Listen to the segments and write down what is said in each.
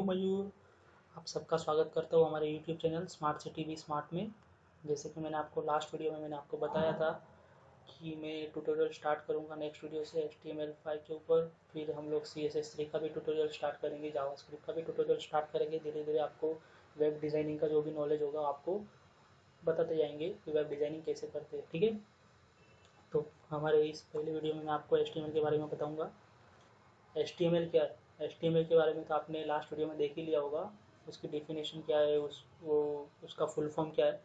हूँ मयूर। आप सबका स्वागत करता हूँ हमारे YouTube channel smart city be smart में। जैसे कि मैंने आपको लास्ट वीडियो में मैंने आपको बताया था कि मैं ट्यूटोरियल स्टार्ट करूँगा नेक्स्ट वीडियो से HTML5 के ऊपर। फिर हम लोग CSS3 का भी ट्यूटोरियल स्टार्ट करेंगे, जावास्क्रिप्ट का भी ट्यूटोरियल स्टार्ट करेंगे। धीरे धीरे आपको वेब डिज़ाइनिंग का जो भी नॉलेज होगा आपको बताते जाएंगे कि वेब डिज़ाइनिंग कैसे करते हैं। ठीक है, तो हमारे इस पहले वीडियो में मैं आपको HTML के बारे में बताऊँगा। HTML क्या है? HTML के बारे में तो आपने लास्ट वीडियो में देख ही लिया होगा। उसकी डेफिनेशन क्या है, उसका फुल फॉर्म क्या है।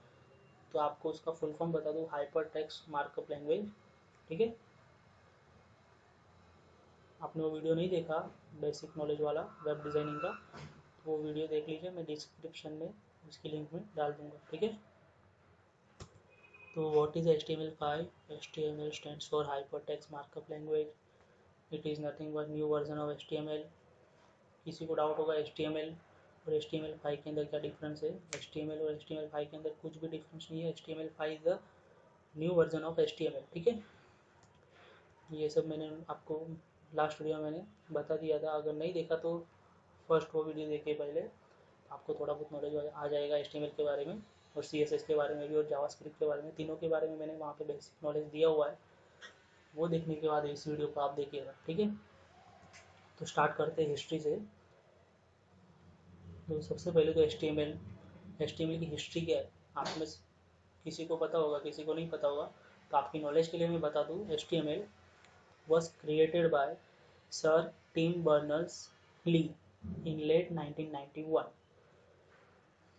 तो आपको उसका फुल फॉर्म बता दूँ, हाइपर टेक्स्ट मार्कअप लैंग्वेज। ठीक है, आपने वो वीडियो नहीं देखा बेसिक नॉलेज वाला वेब डिज़ाइनिंग का, तो वो वीडियो देख लीजिए, मैं डिस्क्रिप्शन में उसकी लिंक में डाल दूँगा। ठीक है, तो what is HTML5? HTML stands for hyper text markup language. It is nothing but new version of HTML। किसी को डाउट होगा HTML और HTML5 के अंदर क्या डिफरेंस है। HTML और HTML5 के अंदर कुछ भी डिफरेंस नहीं है। HTML5 is the new version of HTML। ठीक है, ये सब मैंने आपको लास्ट वीडियो में मैंने बता दिया था। अगर नहीं देखा तो फर्स्ट वो वीडियो देखिए पहले, आपको थोड़ा बहुत नॉलेज आ जाएगा HTML के बारे में और CSS के बारे में भी और जावास्क्रिप्ट के बारे में। तीनों के बारे में मैंने वहाँ पे बेसिक नॉलेज दिया हुआ है। वो देखने के बाद इस वीडियो को आप देखिएगा। ठीक है, तो स्टार्ट करते हैं हिस्ट्री से। तो सबसे पहले तो HTML की हिस्ट्री क्या है, आप में किसी को पता होगा, किसी को नहीं पता होगा। तो आपकी नॉलेज के लिए मैं बता दूँ, HTML was created by Sir Tim Berners-Lee in late 1991।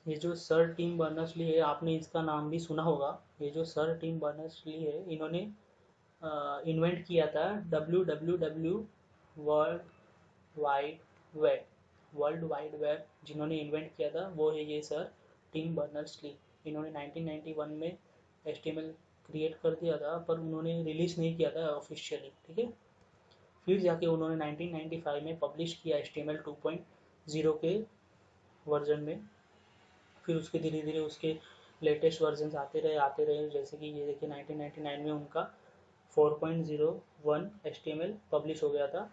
ये जो सर टिम बर्नर्स ली है, आपने इसका नाम भी सुना होगा। ये जो सर टिम बर्नर्स ली है, इन्होंने इन्वेंट किया था WWW world wide web. World wide web जिन्होंने इन्वेंट किया था वो है ये सर टिम बर्नर्स ली। इन्होंने 1991 में HTML क्रिएट कर दिया था, पर उन्होंने रिलीज़ नहीं किया था ऑफिशियली। ठीक है, फिर जाके उन्होंने 1995 में पब्लिश किया HTML 2.0 के वर्जन में। फिर उसके धीरे धीरे उसके लेटेस्ट वर्जन आते रहे। जैसे कि ये देखिए 1999 में उनका 4.01 HTML पब्लिश हो गया था,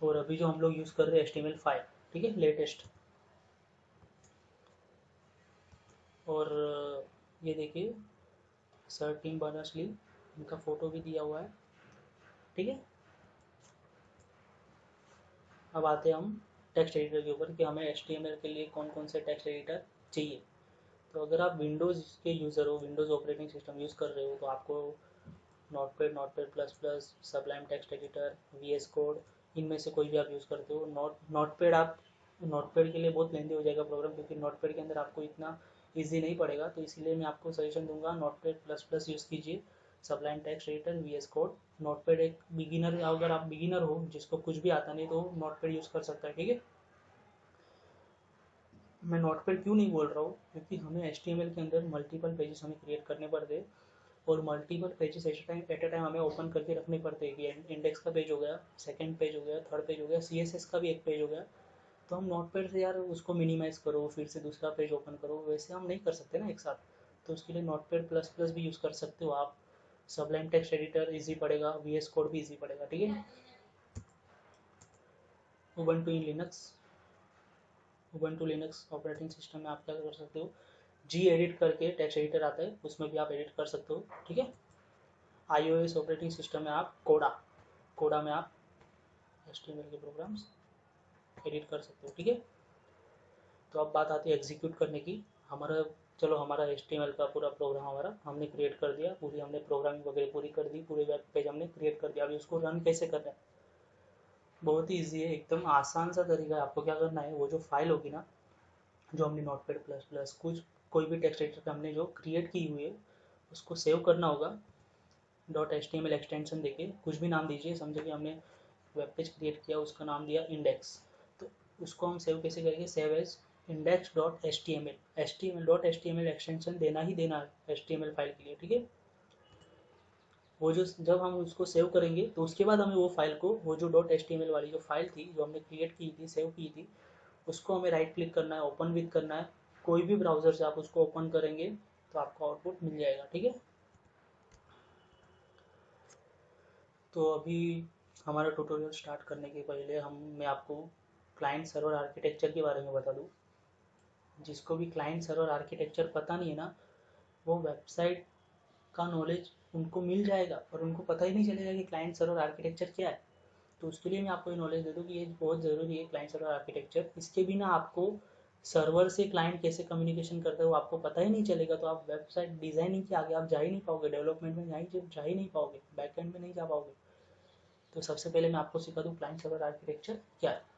और अभी जो हम लोग यूज़ कर रहे हैं HTML5। ठीक है, लेटेस्ट। और ये देखिए सर टिम बर्नर्स ली, इनका फ़ोटो भी दिया हुआ है। ठीक है, अब आते हैं हम टेक्स्ट एडिटर के ऊपर कि हमें HTML के लिए कौन कौन से टेक्स्ट एडिटर चाहिए। तो अगर आप विंडोज़ के यूज़र हो, विंडोज़ ऑपरेटिंग सिस्टम यूज़ कर रहे हो, तो आपको notepad, notepad plus plus, Sublime text editor, VS code, इनमें से कोई भी आप यूज़ करते हो। नोटपैड आप नोटपैड के लिए बहुत लेंदी हो जाएगा प्रोग्राम, क्योंकि नोटपैड के अंदर आपको इतना ईजी नहीं पड़ेगा। तो इसीलिए मैं आपको सजेशन दूंगा नोटपैड प्लस प्लस यूज़ कीजिए, Sublime text editor, VS code. Notepad एक बिगिनर, अगर आप बिगिनर हो जिसको कुछ भी आता नहीं, तो नोटपैड यूज़ कर सकता है। ठीक है, मैं नोटपैड क्यों नहीं बोल रहा हूँ, क्योंकि हमें HTML के अंदर मल्टीपल पेजेस हमें क्रिएट करने पड़ते हैं, और multiple pages at a time हमें ओपन करके रखने पड़ते हैं कि इंडेक्स का पेज हो गया, सेकंड पेज हो गया, थर्ड पेज हो गया, CSS का भी एक पेज हो गया। तो हम नोटपैड से यार उसको मिनिमाइज करो, फिर से दूसरा पेज ओपन करो, वैसे हम नहीं कर सकते ना एक साथ। तो उसके लिए नोटपैड प्लस प्लस भी यूज़ कर सकते हो आप। सबलाइम टेक्स्ट एडिटर ईजी पड़ेगा, VS कोड भी ईजी पड़ेगा। ठीक है, Ubuntu in Linux, Ubuntu Linux operating system में आप क्या कर सकते हो, जी एडिट करके टेक्स्ट एडिटर आता है, उसमें भी आप एडिट कर सकते हो। ठीक है, iOS ऑपरेटिंग सिस्टम में आप कोडा में आप HTML के प्रोग्राम्स एडिट कर सकते हो। ठीक है, तो अब बात आती है एग्जीक्यूट करने की। हमारा चलो हमारा HTML का पूरा प्रोग्राम हमारा हमने क्रिएट कर दिया, पूरी हमने प्रोग्रामिंग वगैरह पूरी कर दी, पूरे वेब पेज हमने क्रिएट कर दिया। अभी उसको रन कैसे करना है, बहुत ही ईजी है, एकदम आसान सा तरीका है। आपको क्या करना है, वो जो फाइल होगी ना, जो हमने नोटपैड प्लस प्लस कुछ कोई भी टेक्स्ट एडिटर पे हमने जो क्रिएट की हुई है, उसको सेव करना होगा। .html एक्सटेंशन देके कुछ भी नाम दीजिए, समझे कि हमने वेब पेज क्रिएट किया, उसका नाम दिया इंडेक्स। तो उसको हम सेव कैसे करेंगे, save as index.html। HTML extension देना ही देना है HTML फाइल के लिए। ठीक है, वो जो जब हम उसको सेव करेंगे, तो उसके बाद हमें वो फाइल को, वो जो .html वाली जो फाइल थी जो हमने क्रिएट की थी, सेव की थी, उसको हमें राइट क्लिक करना है, ओपन विद करना है। कोई भी ब्राउज़र से आप उसको ओपन करेंगे तो आपको आउटपुट मिल जाएगा। ठीक है, तो अभी हमारा ट्यूटोरियल स्टार्ट करने के पहले मैं आपको क्लाइंट सर्वर आर्किटेक्चर के बारे में बता दूँ। जिसको भी क्लाइंट सर्वर आर्किटेक्चर पता नहीं है ना, वो वेबसाइट का नॉलेज उनको मिल जाएगा और उनको पता ही नहीं चलेगा कि क्लाइंट सर्वर आर्किटेक्चर क्या है। तो उसके लिए मैं आपको ये नॉलेज दे दूँ कि ये बहुत ज़रूरी है क्लाइंट सर्वर आर्किटेक्चर। इसके बिना आपको सर्वर से क्लाइंट कैसे कम्युनिकेशन करते हैं वो आपको पता ही नहीं चलेगा, तो आप वेबसाइट डिज़ाइनिंग के आगे आप जा ही नहीं पाओगे, डेवलपमेंट में जा ही नहीं पाओगे, बैकएंड में नहीं जा पाओगे। तो सबसे पहले मैं आपको सिखा दूँ क्लाइंट सर्वर आर्किटेक्चर क्या है।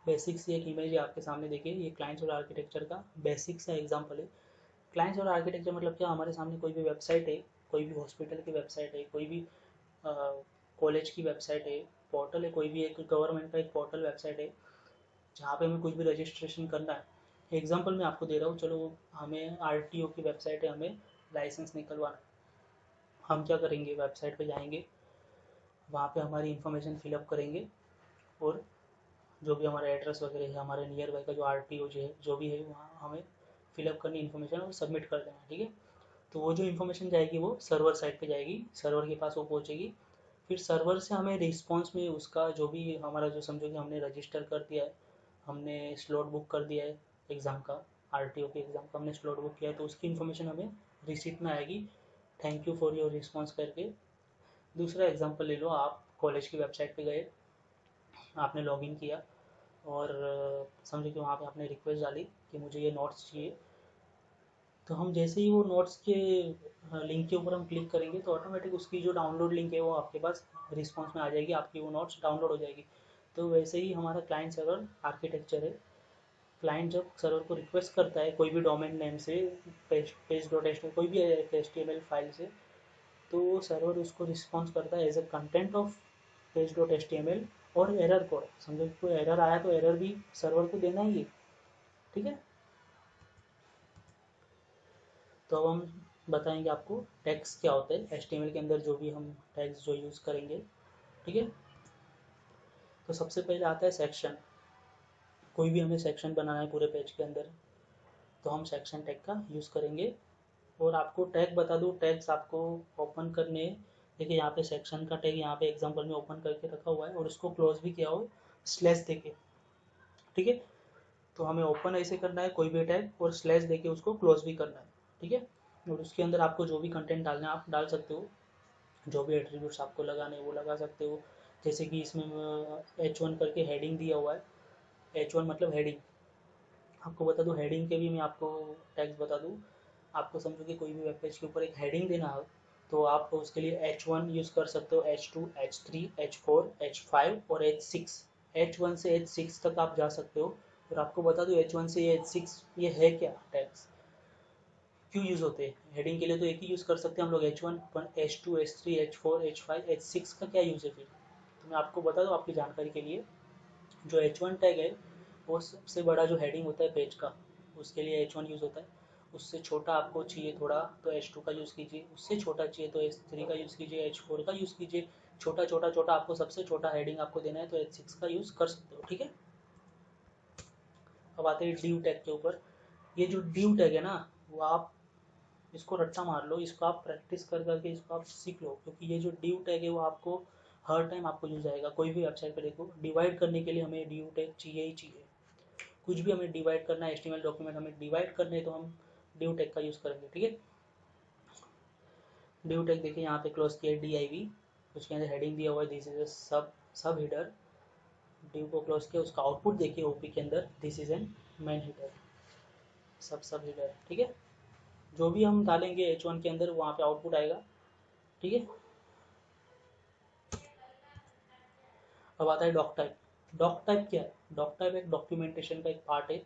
बेसिक सी एक इमेज है आपके सामने, देखिए ये क्लाइंट सर्वर आर्किटेक्चर का बेसिक सा एग्जाम्पल है। क्लाइंट सर्वर आर्किटेक्चर मतलब क्या, हमारे सामने कोई भी वेबसाइट है, कोई भी हॉस्पिटल की वेबसाइट है, कोई भी कॉलेज की वेबसाइट है, पोर्टल है, कोई भी एक गवर्नमेंट का एक पोर्टल वेबसाइट है जहाँ पे हमें कुछ भी रजिस्ट्रेशन करना है। एग्जांपल मैं आपको दे रहा हूँ, चलो हमें आरटीओ की वेबसाइट है, हमें लाइसेंस निकलवाना है। हम क्या करेंगे, वेबसाइट पे जाएंगे, वहाँ पे हमारी इन्फॉर्मेशन फिलअप करेंगे और जो भी हमारा एड्रेस वगैरह है, हमारे नियर बाई का जो आरटीओ जो भी है वहाँ हमें फिलअप करनी इन्फॉर्मेशन और सबमिट कर देना, ठीक है। तो वो जो इन्फॉर्मेशन जाएगी वो सर्वर साइड पे जाएगी, सर्वर के पास वो पहुँचेगी। फिर सर्वर से हमें रिस्पॉन्स में उसका जो भी हमारा, जो समझो कि हमने रजिस्टर कर दिया है, हमने स्लॉट बुक कर दिया है एग्ज़ाम का, आरटीओ के एग्ज़ाम का हमने स्लॉट बुक किया है, तो उसकी इन्फॉर्मेशन हमें रिसीट में आएगी, thank you for your response करके। दूसरा एग्जांपल ले लो, आप कॉलेज की वेबसाइट पे गए, आपने लॉगिन किया और समझो कि वहाँ पे आपने रिक्वेस्ट डाली कि मुझे ये नोट्स चाहिए। तो हम जैसे ही वो नोट्स के लिंक के ऊपर हम क्लिक करेंगे तो ऑटोमेटिक उसकी जो डाउनलोड लिंक है वो आपके पास रिस्पॉन्स में आ जाएगी, आपकी वो नोट्स डाउनलोड हो जाएगी। तो वैसे ही हमारा क्लाइंट सर्वर आर्किटेक्चर है। क्लाइंट जब सर्वर को रिक्वेस्ट करता है कोई भी डोमेन नेम से, पेज डॉट एच कोई भी HTML फाइल से, तो सर्वर उसको रिस्पॉन्स करता है as a content of page dot HTML और एरर कोड। समझो कोई एरर आया तो एरर भी सर्वर को देना ही है, ठीक है। तो अब हम बताएंगे आपको टैग्स क्या होता है, HTML के अंदर जो भी हम टैग्स जो यूज़ करेंगे, ठीक है। तो सबसे पहले आता है सेक्शन। कोई भी हमें सेक्शन बनाना है पूरे पेज के अंदर, तो हम सेक्शन टैग का यूज़ करेंगे। और आपको टैग बता दूँ, टैग्स आपको ओपन करने, देखिए यहाँ पे सेक्शन का टैग यहाँ पे एग्जांपल में ओपन करके रखा हुआ है और उसको क्लोज भी किया हो स्लैश देके, ठीक है। तो हमें ओपन ऐसे करना है कोई भी टैग और स्लैश देके उसको क्लोज भी करना है, ठीक है। और उसके अंदर आपको जो भी कंटेंट डालना है आप डाल सकते हो, जो भी एट्रीब्यूट्स आपको लगाने हैं वो लगा सकते हो। जैसे कि इसमें H1 करके हेडिंग दिया हुआ है, H1 मतलब हेडिंग। आपको बता दूँ हेडिंग के भी मैं आपको टैग्स बता दूँ। आपको समझो कि कोई भी वेब पेज के ऊपर एक हेडिंग देना हो तो आप उसके लिए H1 यूज़ कर सकते हो, H2, H3, H4, H5 और H6। H1 से H6 तक आप जा सकते हो। और आपको बता दूँ H1 से H6 ये है क्या टैग्स, क्यों यूज़ होते हैं। हेडिंग के लिए तो एक ही यूज़ कर सकते हैं हम लोग H1, पर H2, H3, H4, H5, H6 का क्या यूज़ है फिर। तो मैं आपको बता दूँ आपकी जानकारी के लिए, जो H1 टैग है वो सबसे बड़ा जो हेडिंग होता है पेज का, उसके लिए H1 यूज़ होता है। उससे छोटा आपको चाहिए थोड़ा तो H2 का यूज़ कीजिए, उससे छोटा चाहिए तो H3 का यूज़ कीजिए, H4 का यूज़ कीजिए। छोटा छोटा छोटा आपको सबसे छोटा हेडिंग आपको देना है तो H6 का यूज़ कर सकते हो, ठीक है। अब आते हैं ड्यू टैग के ऊपर। ये जो ड्यू टैग है ना, वो आप इसको रट्टा मार लो, इसको आप प्रैक्टिस कर करके इसको आप सीख लो, क्योंकि ये जो ड्यू टैग है वो आपको हर टाइम आपको यूज आएगा। कोई भी वेबसाइट पर देखो, डिवाइड करने के लिए हमें ड्यू टैग चाहिए ही चाहिए। कुछ भी हमें डिवाइड करना है, HTML डॉक्यूमेंट हमें डिवाइड करने हैं तो हम ड्यू टैग का यूज़ करेंगे, ठीक है। ड्यू टैग देखिए यहाँ पे क्लोज किया DIV, उसके अंदर हेडिंग दिया हुआ है दिस इज ए सब हेडर। ड्यू को क्लोज किया, उसका आउटपुट देखिए ओपी के अंदर this is an main header, सब हेडर, ठीक है। जो भी हम डालेंगे H1 के अंदर वहाँ पे आउटपुट आएगा, ठीक है। अब आता है डॉक टाइप। डॉक टाइप क्या है, डॉक टाइप एक डॉक्यूमेंटेशन का एक पार्ट है।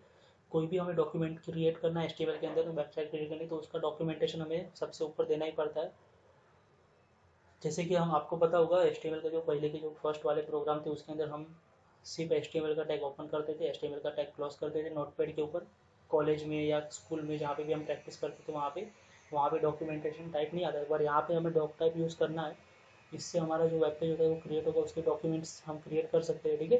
कोई भी हमें डॉक्यूमेंट क्रिएट करना है HTML के अंदर, वेबसाइट क्रिएट करनी तो उसका डॉक्यूमेंटेशन हमें सबसे ऊपर देना ही पड़ता है। जैसे कि हम आपको पता होगा HTML का जो पहले के जो फर्स्ट वाले प्रोग्राम थे उसके अंदर हम सिर्फ HTML का टैग ओपन करते थे, HTML का टैग क्लोज करते थे नोटपैड के ऊपर। कॉलेज में या स्कूल में जहाँ पे भी हम प्रैक्टिस करते थे वहाँ पे डॉक्यूमेंटेशन टाइप नहीं आता है, पर यहाँ पे हमें डॉक टाइप यूज़ करना है। इससे हमारा जो वेब पेज होता है वो क्रिएट होगा, उसके डॉक्यूमेंट्स हम क्रिएट कर सकते हैं, ठीक है।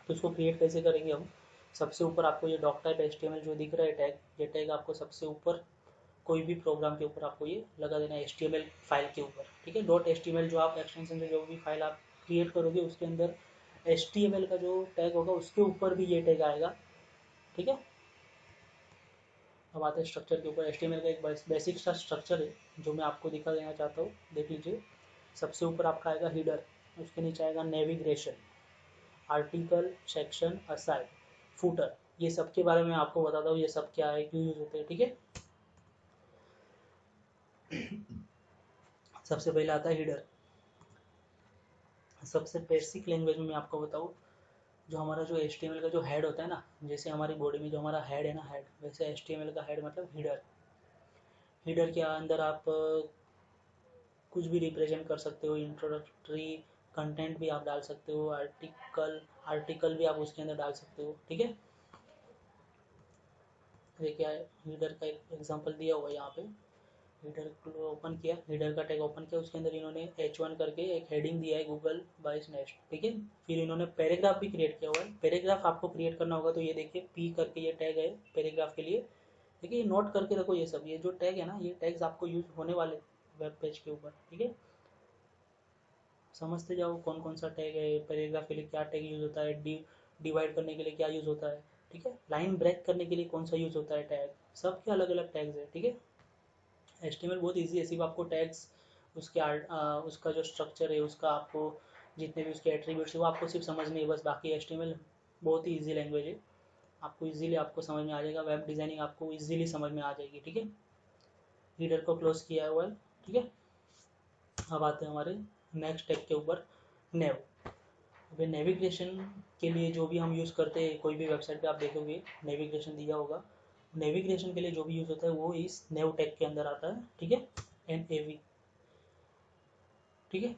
तो उसको क्रिएट कैसे करेंगे हम, सबसे ऊपर आपको ये डॉक टाइप HTML जो दिख रहा है टैग, ये टैग आपको सबसे ऊपर कोई भी प्रोग्राम के ऊपर आपको ये लगा देना है HTML फाइल के ऊपर, ठीक है। .html जो आप एक्सटेंशन से जो भी फाइल आप क्रिएट करोगे उसके अंदर HTML का जो टैग होगा उसके ऊपर भी ये टैग आएगा, ठीक है। अब आते हैं स्ट्रक्चर के ऊपर। HTML का एक बेसिक सा स्ट्रक्चर है जो मैं आपको दिखा देना चाहता हूँ, देख लीजिए। सबसे ऊपर आपका आएगा हीडर, उसके नीचे आएगा navigation, article, section, aside, footer. ये सब के बारे में आपको बताता हूँ, ये सब क्या है, क्यों यूज होते हैं, ठीक है। सबसे पहले आता है हीडर। सबसे बेसिक लैंग्वेज में मैं आपको बताऊँ, जो हमारा जो HTML का जो हेड होता है ना, जैसे हमारी बॉडी में जो हमारा हेड है ना, हेड, वैसे HTML का हेड मतलब हीडर। हीडर के अंदर आप कुछ भी रिप्रेजेंट कर सकते हो, इंट्रोडक्टरी कंटेंट भी आप डाल सकते हो, आर्टिकल भी आप उसके अंदर डाल सकते हो, ठीक है। ये क्या है, हीडर का एक एग्जांपल दिया हुआ है यहाँ पे। हीडर को ओपन किया, हीडर का टैग ओपन किया, उसके अंदर इन्होंने H1 करके एक हेडिंग दिया है, गूगल बाइस नेक्स्ट, ठीक है। फिर इन्होंने पैराग्राफ भी क्रिएट किया हुआ है। पैराग्राफ आपको क्रिएट करना होगा तो ये देखिए P करके ये टैग है पैराग्राफ के लिए, ठीक है। ये नोट करके रखो, ये सब, ये जो टैग है ना, ये टैग्स आपको यूज होने वाले वेब पेज के ऊपर, ठीक है। समझते जाओ कौन कौन सा टैग है, पैराग्राफ के लिए क्या टैग यूज होता है, डिवाइड करने के लिए क्या यूज होता है, ठीक है। लाइन ब्रेक करने के लिए कौन सा यूज होता है टैग, सबके अलग अलग टैग्स है, ठीक है। HTML बहुत ईजी है, सिर्फ आपको टैग्स, उसके उसका जो स्ट्रक्चर है, उसका आपको जितने भी उसके एट्रीब्यूट्स है वो आपको सिर्फ समझनी है बस। बाकी HTML बहुत ही ईजी लैंग्वेज है, आपको इजीली आपको समझ में आ जाएगा। वेब डिज़ाइनिंग आपको इजीली समझ में आ जाएगी, ठीक है। रीडर को क्लोज किया हुआ है, ठीक है। अब आते हैं हमारे नेक्स्ट टैग के ऊपर, नेव। अभी नेविगेशन के लिए जो भी हम यूज़ करते हैं, कोई भी वेबसाइट पे आप देखोगे नेविगेशन दिया होगा, नेविगेशन के लिए जो भी यूज़ होता है वो इस नेव टैग के अंदर आता है, ठीक है। NAV, ठीक है।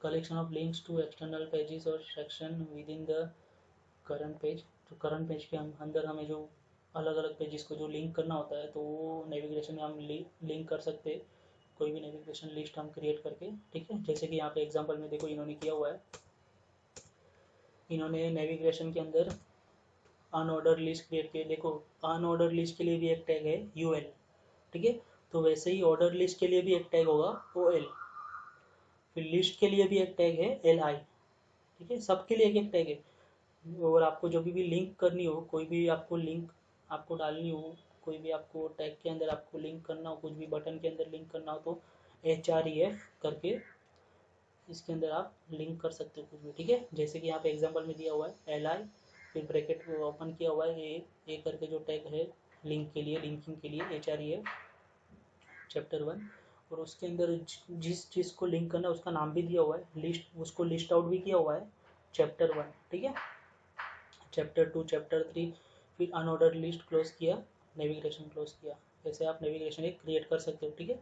Collection of links to external pages और section within the current page. तो करंट पेज के अंदर हमें जो अलग अलग पेजेस को जो लिंक करना होता है, तो वो नेविगेशन में हम लिंक कर सकते हैं, कोई भी नेविगेशन लिस्ट हम क्रिएट करके, ठीक है। जैसे कि यहाँ पे एग्जांपल में देखो इन्होंने किया हुआ है, इन्होंने नेविगेशन के अंदर अनऑर्डर लिस्ट क्रिएट किया। देखो अनऑर्डर लिस्ट के लिए भी एक टैग है UL, ठीक है। तो वैसे ही ऑर्डर लिस्ट के लिए भी एक टैग होगा OL, फिर लिस्ट के लिए भी एक टैग है LI, ठीक है। सबके लिए एक एक टैग है। और आपको जो भी लिंक करनी हो, कोई भी आपको लिंक आपको डालनी हो, कोई भी आपको टैग के अंदर आपको लिंक करना हो, कुछ भी बटन के अंदर लिंक करना हो, तो HREF करके इसके अंदर आप लिंक कर सकते हो कुछ भी, ठीक है। जैसे कि यहाँ पे एग्जांपल में दिया हुआ है LI, फिर ब्रैकेट ओपन किया हुआ है ए करके जो टैग है लिंक के लिए, लिंकिंग के लिए HREF चैप्टर 1। और उसके अंदर जिस चीज़ को लिंक करना है उसका नाम भी दिया हुआ है, लिस्ट, उसको लिस्ट आउट भी किया हुआ है, चैप्टर 1, ठीक है। चैप्टर 2, चैप्टर 3, फिर अनऑर्डर लिस्ट क्लोज किया, नेविगेशन क्लोज किया। ऐसे आप नेविगेशन एक क्रिएट कर सकते हो, ठीक है।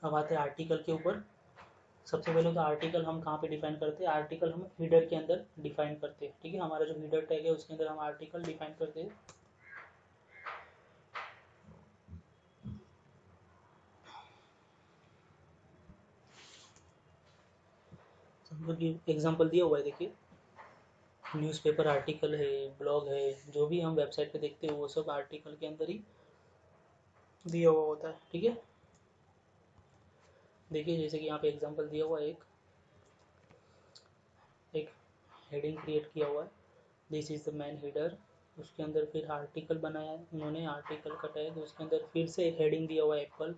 अब आते हैं आर्टिकल के ऊपर। सबसे पहले तो आर्टिकल हम कहाँ पे डिफाइन करते हैं, आर्टिकल हम हीडर के अंदर डिफाइन करते हैं, ठीक है। हमारा जो हीडर टैग है उसके अंदर हम आर्टिकल डिफाइन करते हैं। एग्जाम्पल दिया हुआ है, देखिए न्यूज़पेपर आर्टिकल है, ब्लॉग है, जो भी हम वेबसाइट पे देखते हैं वो सब आर्टिकल के अंदर ही दिया हुआ होता है, ठीक है। देखिए जैसे कि यहाँ पे एग्जांपल दिया हुआ है, एक हेडिंग क्रिएट किया हुआ है, this is the main header. उसके अंदर फिर आर्टिकल बनाया है उन्होंने, आर्टिकल का टैग, उसके अंदर फिर से एक हेडिंग दिया हुआ है एप्पल,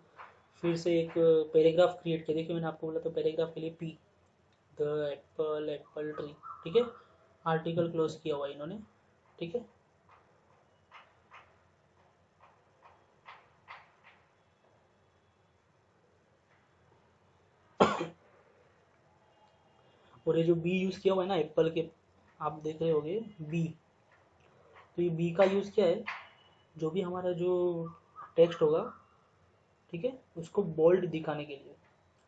फिर से एक पैराग्राफ क्रिएट किया। देखिए मैंने आपको बोला था पैराग्राफ के लिए P, द एप्पल ट्री, ठीक है। आर्टिकल क्लोज किया हुआ है इन्होंने, ठीक है। और ये जो बी यूज़ किया हुआ है ना एप्पल के, आप देख रहे होगे बी, तो ये बी का यूज़ क्या है, जो भी हमारा जो टेक्स्ट होगा, ठीक है, उसको बोल्ड दिखाने के लिए,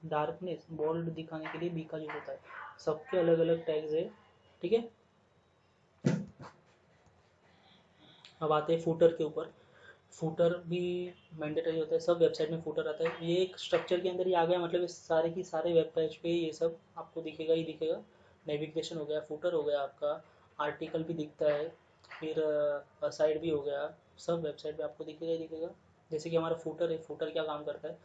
डार्कनेस बोल्ड दिखाने के लिए बी का यूज होता है। सबके अलग अलग टैग्स है, ठीक है। अब आते हैं फूटर के ऊपर। फूटर भी मैंडेटरी होता है, सब वेबसाइट में फूटर आता है। ये एक स्ट्रक्चर के अंदर ही आ गया, मतलब इस सारे की सारे वेब पेज पे ये सब आपको दिखेगा ही दिखेगा। नेविगेशन हो गया, फूटर हो गया आपका, आर्टिकल भी दिखता है, फिर साइड भी हो गया, सब वेबसाइट पे आपको दिखेगा ही दिखेगा। जैसे कि हमारा फूटर है, फूटर क्या काम करता है,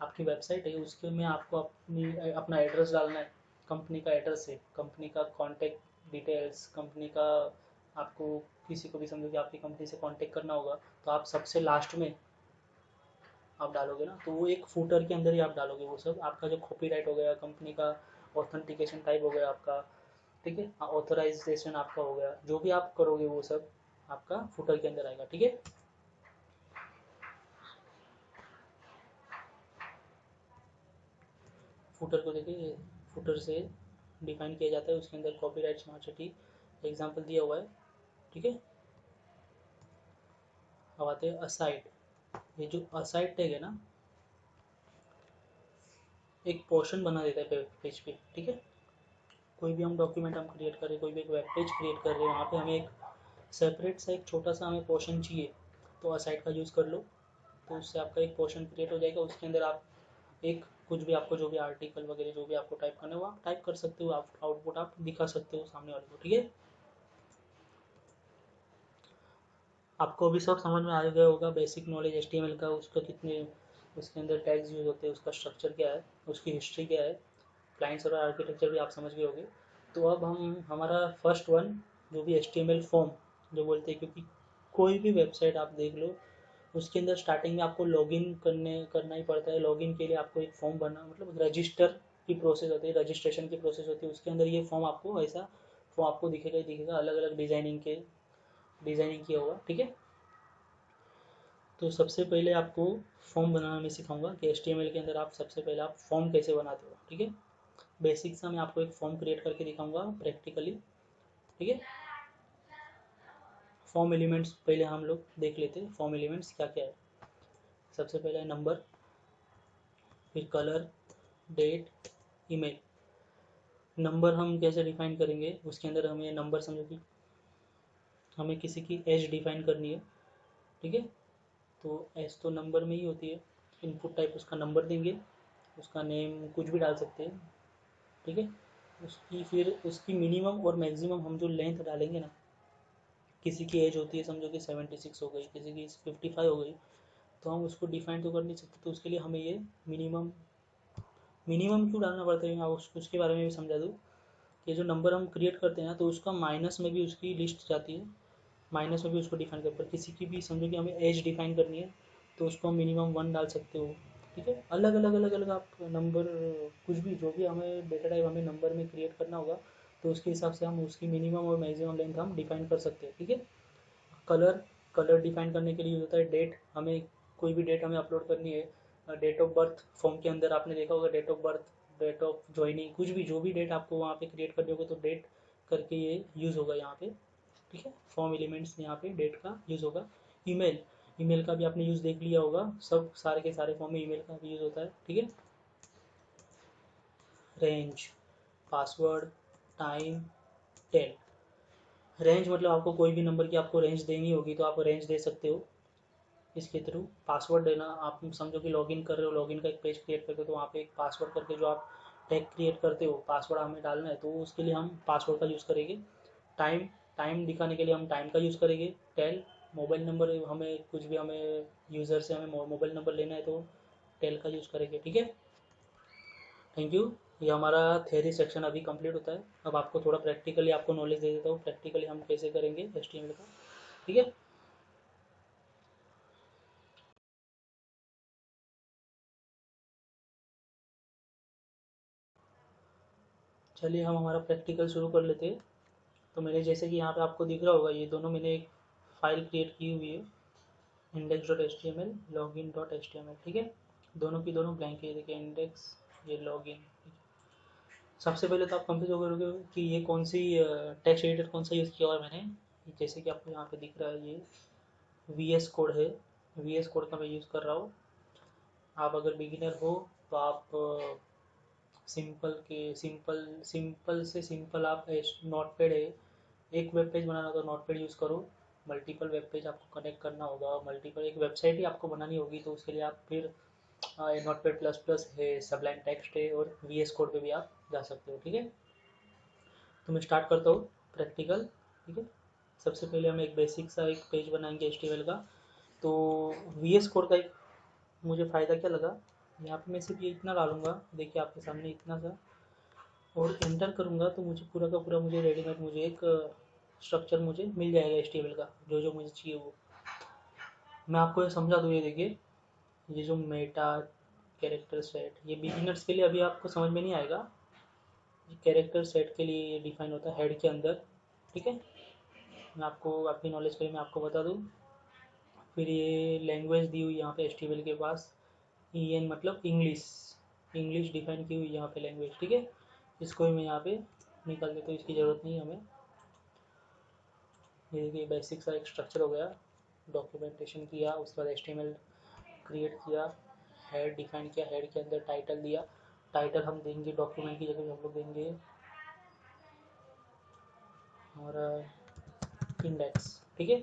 आपकी वेबसाइट है उसके में आपको अपना एड्रेस डालना है, कंपनी का एड्रेस है, कंपनी का कॉन्टैक्ट डिटेल्स, कंपनी का आपको किसी को भी समझो कि आपकी कंपनी से कांटेक्ट करना होगा तो आप सबसे लास्ट में आप डालोगे ना, तो वो एक फूटर के अंदर ही आप डालोगे वो सब। आपका जो कॉपीराइट हो गया, कंपनी का ऑथेंटिकेशन टाइप हो गया आपका, ठीक है, ऑथराइजेशन आपका हो गया, जो भी आप करोगे वो सब आपका फूटर के अंदर आएगा, ठीक है। फूटर को देखिए, फूटर से डिफाइन किया जाता है, उसके अंदर कॉपीराइट स्मार्ट सिटी एग्जाम्पल दिया हुआ है, ठीक है। अब आते हैं असाइड। ये जो असाइड टैग है ना, एक पोर्शन बना देता है पेज पे, ठीक है। कोई भी हम डॉक्यूमेंट हम क्रिएट कर रहे हैं, कोई भी एक वेब पेज क्रिएट कर रहे हैं, वहाँ पे हमें एक सेपरेट सा एक छोटा सा हमें पोर्शन चाहिए, तो असाइड का यूज़ कर लो, तो उससे आपका एक पोर्शन क्रिएट हो जाएगा। उसके अंदर आप एक कुछ भी आपको जो भी आर्टिकल वगैरह जो भी आपको टाइप करना है वो आप टाइप कर सकते हो, आप आउटपुट आप दिखा सकते हो सामने वाले को, ठीक है। आपको भी सब समझ में आ गया होगा, बेसिक नॉलेज HTML का, उसका कितने उसके अंदर टैग्स यूज होते हैं, उसका स्ट्रक्चर क्या है, उसकी हिस्ट्री क्या है, क्लाइंट सर्वर आर्किटेक्चर भी आप समझ गए होंगे। तो अब हम हमारा फर्स्ट वन जो भी HTML फॉर्म जो बोलते हैं, क्योंकि कोई भी वेबसाइट आप देख लो उसके अंदर स्टार्टिंग में आपको लॉगिन करना ही पड़ता है। लॉगिन के लिए आपको एक फॉर्म भरना, मतलब रजिस्टर की प्रोसेस होती है, रजिस्ट्रेशन की प्रोसेस होती है, उसके अंदर ये फॉर्म आपको ऐसा फॉर्म आपको दिखेगा ही दिखेगा, अलग अलग डिज़ाइनिंग किया हुआ, ठीक है। तो सबसे पहले आपको फॉर्म बनाना मैं सिखाऊंगा कि HTML के अंदर आप सबसे पहले आप फॉर्म कैसे बनाते हो, ठीक है। बेसिक सा मैं आपको एक फॉर्म क्रिएट करके दिखाऊंगा प्रैक्टिकली, ठीक है। फॉर्म एलिमेंट्स पहले हम लोग देख लेते हैं, फॉर्म एलिमेंट्स क्या क्या है। सबसे पहले है नंबर, फिर कलर, डेट, ईमेल। नंबर हम कैसे डिफाइन करेंगे, उसके अंदर हमें नंबर समझो कि हमें किसी की एज डिफाइन करनी है, ठीक है। तो एज तो नंबर में ही होती है, इनपुट टाइप उसका नंबर देंगे, उसका नेम कुछ भी डाल सकते हैं, ठीक है। उसकी फिर उसकी मिनिमम और मैक्सिमम हम जो लेंथ डालेंगे ना, किसी की एज होती है समझो कि 76 हो गई, किसी की 55 हो गई, तो हम उसको डिफाइन तो कर नहीं सकते, तो उसके लिए हमें ये मिनिमम मिनिमम क्यों डालना पड़ता है, मैं उसके बारे में भी समझा दूँ। ये जो नंबर हम क्रिएट करते हैं ना, तो उसका माइनस में भी उसकी लिस्ट जाती है, माइनस में भी उसको डिफाइन कर, पर किसी की भी समझो कि हमें एज डिफाइन करनी है तो उसको हम मिनिमम 1 डाल सकते हो, ठीक है। अलग अलग अलग अलग आप नंबर कुछ भी जो भी हमें डेटा टाइप हमें नंबर में क्रिएट करना होगा, तो उसके हिसाब से हम उसकी मिनिमम और मैक्सिमम लेंथ हम डिफाइन कर सकते हैं, ठीक है। कलर, कलर डिफाइन करने के लिए यूज होता है। डेट, हमें कोई भी डेट हमें अपलोड करनी है, डेट ऑफ बर्थ फॉर्म के अंदर आपने देखा होगा, date of birth, date of joining, कुछ भी जो भी डेट आपको वहाँ पे क्रिएट करनी होगी तो डेट करके ये यूज़ होगा यहाँ पे, ठीक है। फॉर्म एलिमेंट्स यहाँ पे डेट का यूज़ होगा। ईमेल, ईमेल का भी आपने यूज़ देख लिया होगा, सब सारे के सारे फॉर्म में ईमेल का भी यूज़ होता है, ठीक है। Range, password, time, tel. Range मतलब आपको कोई भी नंबर की आपको रेंज देनी होगी तो आप रेंज दे सकते हो इसके थ्रू। पासवर्ड देना, आप समझो कि लॉगिन कर रहे हो, लॉगिन का एक पेज क्रिएट करते हो, तो वहाँ पे एक पासवर्ड करके जो आप टैग क्रिएट करते हो, पासवर्ड हमें डालना है तो उसके लिए हम पासवर्ड का यूज़ करेंगे। टाइम, टाइम दिखाने के लिए हम टाइम का यूज़ करेंगे। टेल, मोबाइल नंबर, हमें कुछ भी हमें यूज़र से हमें मोबाइल नंबर लेना है तो टेल का यूज़ करेंगे, ठीक है। Thank you. ये हमारा थ्योरी सेक्शन अभी कंप्लीट होता है। अब आपको थोड़ा प्रैक्टिकली आपको नॉलेज दे देता हूँ, प्रैक्टिकली हम कैसे करेंगे HTML का, ठीक है। चलिए हम हमारा प्रैक्टिकल शुरू कर लेते हैं। तो मैंने जैसे कि यहाँ पे आपको दिख रहा होगा, ये दोनों मैंने एक फाइल क्रिएट की हुई है, index.html, login.html, ठीक है। दोनों की दोनों ब्लैंक है, देखिए इंडेक्स, ये लॉगिन। सबसे पहले तो आप कंफ्यूज हो गए कि ये कौन सी टेक्स्ट एडिटर कौन सा यूज़ किया हुआ है मैंने। जैसे कि आपको यहाँ पे दिख रहा है, ये VS कोड है, VS कोड का मैं यूज़ कर रहा हूँ। आप अगर बिगिनर हो तो आप सिंपल के सिंपल सिंपल से सिंपल आप नोट पैड है, एक वेब पेज बनाना तो नोट पैड यूज़ करो। मल्टीपल वेब पेज आपको कनेक्ट करना होगा, मल्टीपल एक वेबसाइट ही आपको बनानी होगी, तो उसके लिए आप फिर नोट पैड प्लस प्लस है, सबलाइन टेक्स्ट है, और VS कोड पे भी आप जा सकते हो, ठीक है। तो मैं स्टार्ट करता हूँ प्रैक्टिकल, ठीक है। सबसे पहले हम एक बेसिक सा एक पेज बनाएंगे HTML का। तो VS कोड का एक मुझे फ़ायदा क्या लगा, यहाँ पे मैं सिर्फ ये इतना डालूंगा, देखिए आपके सामने इतना सा, और एंटर करूँगा तो मुझे पूरा का पूरा मुझे रेडीमेड मुझे एक स्ट्रक्चर मुझे मिल जाएगा HTML का, जो जो मुझे चाहिए वो। मैं आपको ये समझा दूँ, ये देखिए, ये जो मेटा कैरेक्टर सेट, ये बिगिनर्स के लिए अभी आपको समझ में नहीं आएगा। ये कैरेक्टर सेट के लिए ये डिफाइन होता है हेड के अंदर, ठीक है। मैं आपको आपकी नॉलेज के लिए मैं आपको बता दूँ। फिर ये लैंग्वेज दी हुई यहाँ पे HTML के पास, EN मतलब इंग्लिश, इंग्लिश डिफाइन की हुई यहाँ पे लैंग्वेज, ठीक है। इसको भी मैं यहाँ पे निकाल देता हूँ, इसकी ज़रूरत नहीं है हमें। ये देखिए बेसिक सा एक स्ट्रक्चर हो गया, डॉक्यूमेंटेशन किया, उसके बाद HTML क्रिएट किया, हेड डिफाइन किया, हेड के अंदर टाइटल दिया, टाइटल हम देंगे डॉक्यूमेंट की जगह हम लोग देंगे हमारा इंडेक्स, ठीक है।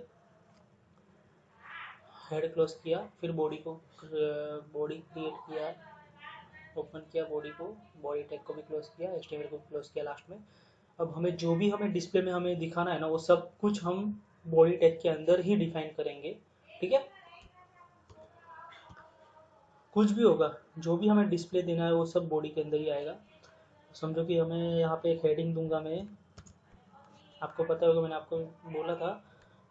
हेड क्लोज किया, फिर बॉडी को बॉडी क्रिएट किया, ओपन किया बॉडी को, बॉडी टैग को भी क्लोज किया, HTML को भी क्लोज किया लास्ट में। अब हमें जो भी हमें डिस्प्ले में हमें दिखाना है ना, वो सब कुछ हम बॉडी टैग के अंदर ही डिफाइन करेंगे, ठीक है। कुछ भी होगा, जो भी हमें डिस्प्ले देना है वो सब बॉडी के अंदर ही आएगा। समझो कि हमें यहाँ पे एक हेडिंग दूंगा मैं, आपको पता होगा मैंने आपको बोला था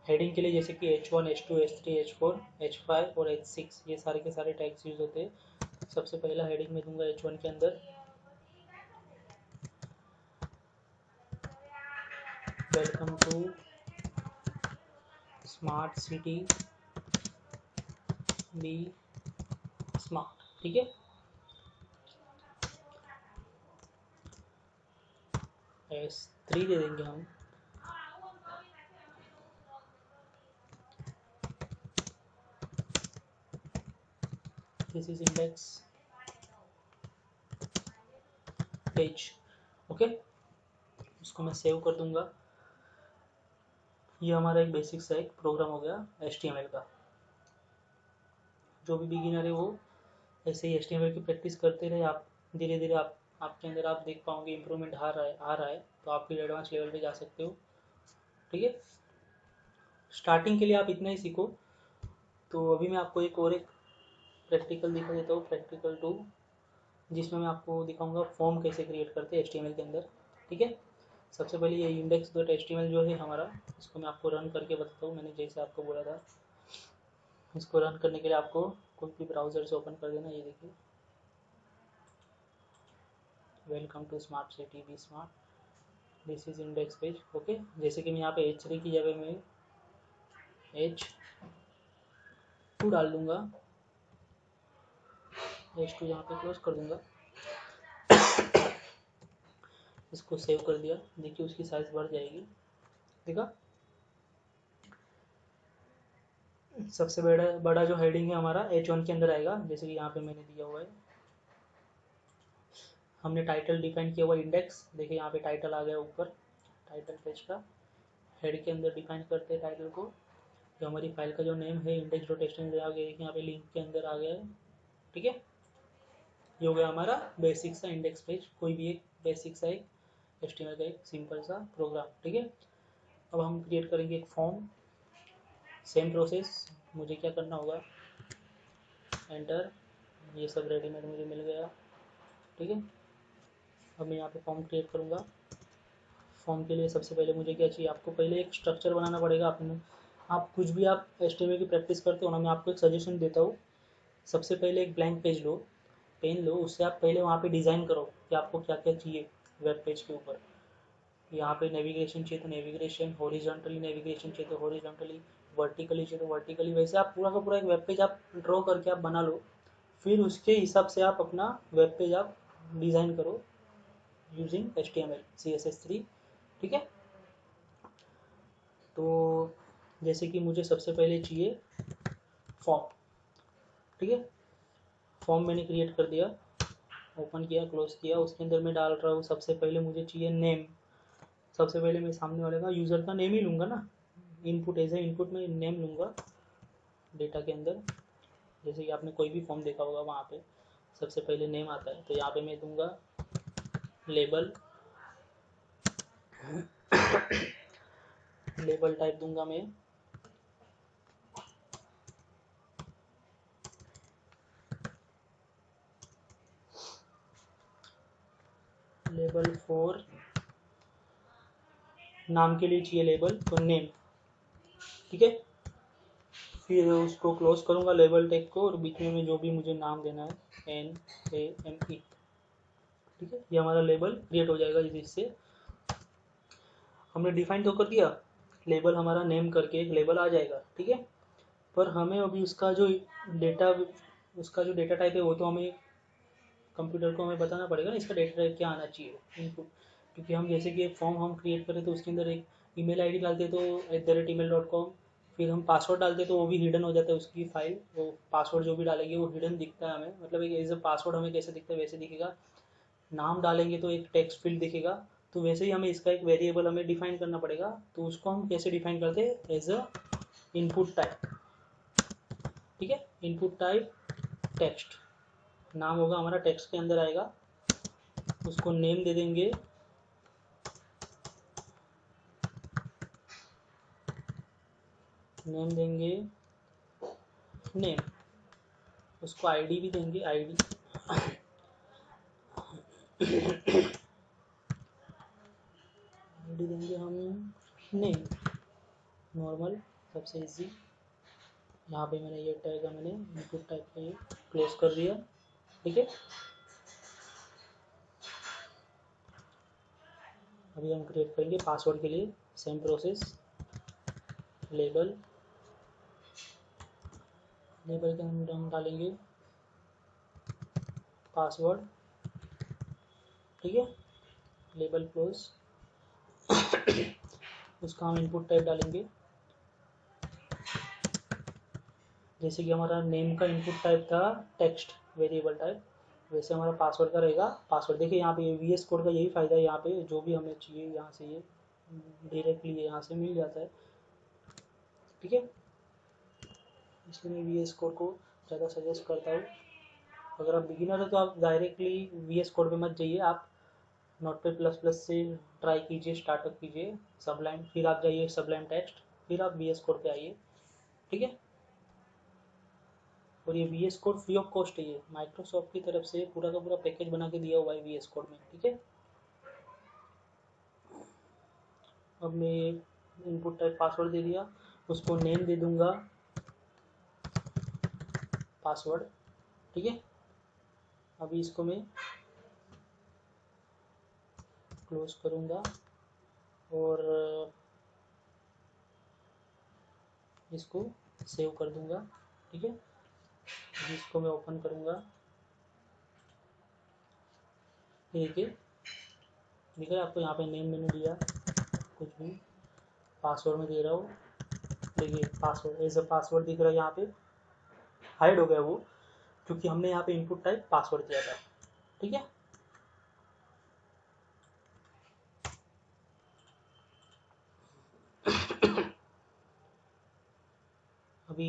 हेडिंग के लिए जैसे कि H1, H2, H3, H4, H5 और H6 ये सारे के सारे टैग्स यूज होते हैं। सबसे पहला हेडिंग में दूंगा H1 के अंदर welcome to smart city be smart, ठीक है। S3 दे देंगे हम, this is index page, okay. इसको मैं सेव कर दूंगा। ये हमारा एक बेसिक सा एक प्रोग्राम हो गया HTML का। जो भी बिगिनर है वो ऐसे ही HTML की प्रैक्टिस करते रहे, आप धीरे धीरे आपके अंदर आप देख पाओगे इम्प्रूवमेंट आ रहा है, तो आप फिर एडवांस लेवल पे जा सकते हो, ठीक है। स्टार्टिंग के लिए आप इतना ही सीखो। तो अभी मैं आपको एक प्रैक्टिकल दिखा देता हूँ, प्रैक्टिकल 2, जिसमें मैं आपको दिखाऊंगा फॉर्म कैसे क्रिएट करते हैं HTML के अंदर, ठीक है। सबसे पहले ये index.html जो है हमारा, इसको मैं आपको रन करके बताता हूँ। मैंने जैसे आपको बोला था, इसको रन करने के लिए आपको कोई भी ब्राउज़र से ओपन कर देना। ये देखिए welcome to smart city be smart, this is index page, okay. जैसे कि मैं यहाँ पे H3 की जगह में H2 डाल दूंगा, H2 यहाँ पे क्लोज कर दूंगा, इसको सेव कर दिया। देखिए उसकी साइज बढ़ जाएगी, देखा। सबसे बड़ा बड़ा जो हेडिंग है हमारा H1 के अंदर आएगा, जैसे कि यहाँ पे मैंने दिया हुआ है। हमने टाइटल डिफाइन किया हुआ इंडेक्स, देखिए यहाँ पे टाइटल आ गया ऊपर, टाइटल पेज का। हेड के अंदर डिफाइन करते हैं टाइटल को, जो हमारी फाइल का जो नेम है index.html आ गया, यहाँ पे लिंक के अंदर आ गया है, ठीक है। ये हो गया हमारा बेसिक सा इंडेक्स पेज, कोई भी एक बेसिक सा एक HTML का एक सिंपल सा प्रोग्राम, ठीक है। अब हम क्रिएट करेंगे एक फॉर्म, सेम प्रोसेस। मुझे क्या करना होगा, एंटर, ये सब रेडीमेड मुझे मिल गया, ठीक है। अब मैं यहाँ पे फॉर्म क्रिएट करूँगा। फॉर्म के लिए सबसे पहले मुझे क्या चाहिए, आपको पहले एक स्ट्रक्चर बनाना पड़ेगा। आप कुछ भी आप HTML की प्रैक्टिस करते हो ना, मैं आपको एक सजेशन देता हूँ। सबसे पहले एक ब्लैंक पेज लो, पेन लो, उससे आप पहले वहाँ पे डिज़ाइन करो कि आपको क्या क्या चाहिए वेब पेज के ऊपर। यहाँ पे नेविगेशन चाहिए तो नेविगेशन, हॉरिजॉन्टली नेविगेशन चाहिए तो हॉरिजॉन्टली, वर्टिकली चाहिए तो वर्टिकली, वैसे आप पूरा का पूरा एक वेब पेज आप ड्रॉ करके आप बना लो। फिर उसके हिसाब से आप अपना वेब पेज आप डिज़ाइन करो यूजिंग HTML CSS3, ठीक है। तो जैसे कि मुझे सबसे पहले चाहिए फॉर्म, ठीक है। फॉर्म मैंने क्रिएट कर दिया, ओपन किया, क्लोज किया। उसके अंदर मैं डाल रहा हूँ सबसे पहले मुझे चाहिए नेम। सबसे पहले मैं सामने वाले का यूज़र का नेम ही लूँगा ना, इनपुट एज ए इनपुट में नेम लूँगा डेटा के अंदर। जैसे कि आपने कोई भी फॉर्म देखा होगा वहाँ पे सबसे पहले नेम आता है, तो यहाँ पे मैं दूंगा लेबल, लेबल टाइप दूंगा मैं लेबल फॉर, नाम के लिए चाहिए लेबल, तो नेम, ठीक है। फिर उसको क्लोज करूँगा लेबल टैग को, और बीच में जो भी मुझे नाम देना है NAME, ठीक है। ये हमारा लेबल क्रिएट हो जाएगा। जिससे हमने डिफाइन तो कर दिया, लेबल हमारा नेम करके एक लेबल आ जाएगा, ठीक है। पर हमें अभी डेटा उसका जो डेटा टाइप है वो तो हमें कंप्यूटर को हमें बताना पड़ेगा ना, इसका डेटा टाइप क्या आना चाहिए इनपुट। क्योंकि हम जैसे कि एक फॉर्म हम क्रिएट करें तो उसके अंदर एक ईमेल आईडी डालते तो @email.com, फिर हम पासवर्ड डालते तो वो भी हिडन हो जाता है उसकी फाइल, वो पासवर्ड जो भी डालेंगे वो हिडन दिखता है हमें, मतलब एक एज अ पासवर्ड हमें कैसे दिखता है वैसे दिखेगा। नाम डालेंगे तो एक टेक्स्ट फील्ड दिखेगा। तो वैसे ही हमें इसका एक वेरिएबल हमें डिफाइन करना पड़ेगा। तो उसको हम कैसे डिफाइन करते हैं, एज अ इनपुट टाइप, ठीक है। इनपुट टाइप टेक्स्ट, नाम होगा हमारा टेक्स्ट के अंदर आएगा, उसको नेम दे देंगे, नेम देंगे नेम, उसको आईडी भी देंगे, आईडी आईडी देंगे हम नेम, नॉर्मल, सबसे इजी। यहाँ पे मैंने ये टैग मैंने इनपुट टाइप का ये क्लोज कर दिया, ठीक है। अभी हम क्रिएट करेंगे पासवर्ड के लिए, सेम प्रोसेस, लेबल, लेबल के अंदर हम डालेंगे पासवर्ड, ठीक है। लेबल क्लोज, उसका हम इनपुट टाइप डालेंगे, जैसे कि हमारा नेम का इनपुट टाइप था टेक्स्ट वेरिएबल टाइप, वैसे हमारा पासवर्ड का रहेगा पासवर्ड। देखिए यहाँ पे VS कोड का यही फ़ायदा है, यहाँ पे जो भी हमें चाहिए यहाँ से ये डायरेक्टली यहाँ से मिल जाता है, ठीक है। इसलिए मैं VS कोड को ज़्यादा सजेस्ट करता हूँ। अगर आप बिगिनर हो तो आप डायरेक्टली VS कोड पे मत जाइए, आप Notepad++ से ट्राई कीजिए, स्टार्टअप कीजिए सबलाइन, फिर आप जाइए सबलाइन टेक्स्ट, फिर आप VS कोड पे आइए, ठीक है। और ये VS code free of cost है, ये माइक्रोसॉफ्ट की तरफ से पूरा का पूरा पैकेज बना के दिया हुआ है VS कोड में, ठीक है। अब मैं इनपुट टाइप पासवर्ड दे दिया, उसको नेम दे दूंगा पासवर्ड, ठीक है। अभी इसको मैं क्लोज करूंगा और इसको सेव कर दूंगा, ठीक है। इसको मैं ओपन करूंगा, देखिए दिख रहा है आपको, यहाँ पे नेम मैंने दिया कुछ भी, पासवर्ड में दे रहा हूँ, देखिए पासवर्ड एज अ पासवर्ड दिख रहा है, यहाँ पे हाइड हो गया वो, क्योंकि हमने यहाँ पे इनपुट टाइप पासवर्ड दिया था, ठीक है। अभी